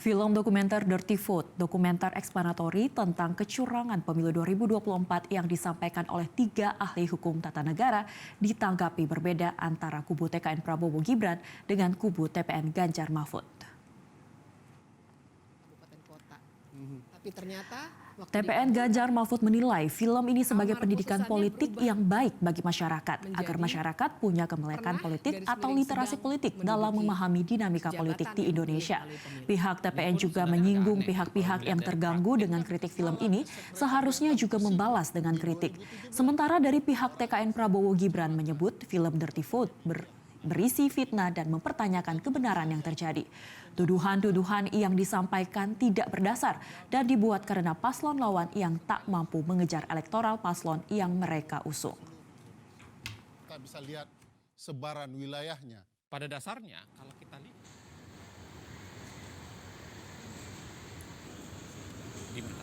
Film dokumenter Dirty Vote, dokumenter eksplanatori tentang kecurangan pemilu 2024 yang disampaikan oleh 3 ahli hukum tata negara ditanggapi berbeda antara kubu TKN Prabowo Gibran dengan kubu TPN Ganjar Mahfud. Tapi ternyata TPN Ganjar Mahfud menilai film ini sebagai pendidikan politik yang baik bagi masyarakat agar masyarakat punya kemelekan politik atau literasi politik dalam memahami dinamika politik di Indonesia. Pihak TPN juga menyinggung pihak-pihak yang terganggu dengan kritik film ini seharusnya juga membalas dengan kritik. Sementara dari pihak TKN Prabowo Gibran menyebut film Dirty Vote berisi fitnah dan mempertanyakan kebenaran yang terjadi. Tuduhan-tuduhan yang disampaikan tidak berdasar dan dibuat karena paslon lawan yang tak mampu mengejar elektoral paslon yang mereka usung. Kita bisa lihat sebaran wilayahnya. Pada dasarnya kalau kita lihat gimana?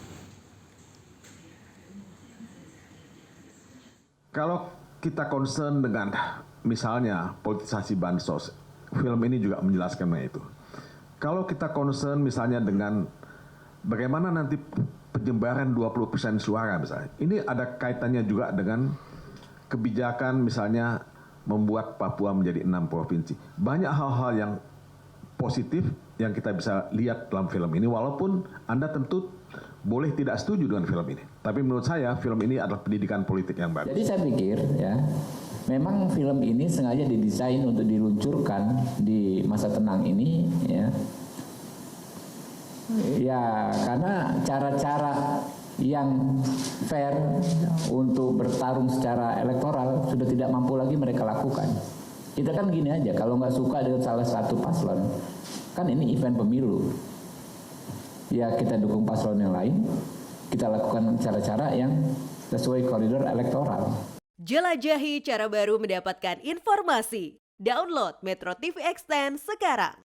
Kalau kita concern dengan misalnya politisasi bansos, film ini juga menjelaskan itu. Kalau kita concern misalnya dengan bagaimana nanti penyebaran 20% suara misalnya, ini ada kaitannya juga dengan kebijakan misalnya membuat Papua menjadi 6 provinsi. Banyak hal-hal yang positif yang kita bisa lihat dalam film ini, walaupun Anda tentu boleh tidak setuju dengan film ini. Tapi menurut saya film ini adalah pendidikan politik yang bagus. Jadi saya pikir ya, memang film ini sengaja didesain untuk diluncurkan di masa tenang ini ya. Ya, karena cara-cara yang fair untuk bertarung secara elektoral sudah tidak mampu lagi mereka lakukan. Kita kan gini aja, kalau nggak suka dengan salah satu paslon, kan ini event pemilu. Ya kita dukung paslon yang lain, kita lakukan cara-cara yang sesuai koridor elektoral. Jelajahi cara baru mendapatkan informasi. Download Metro TV Extend sekarang.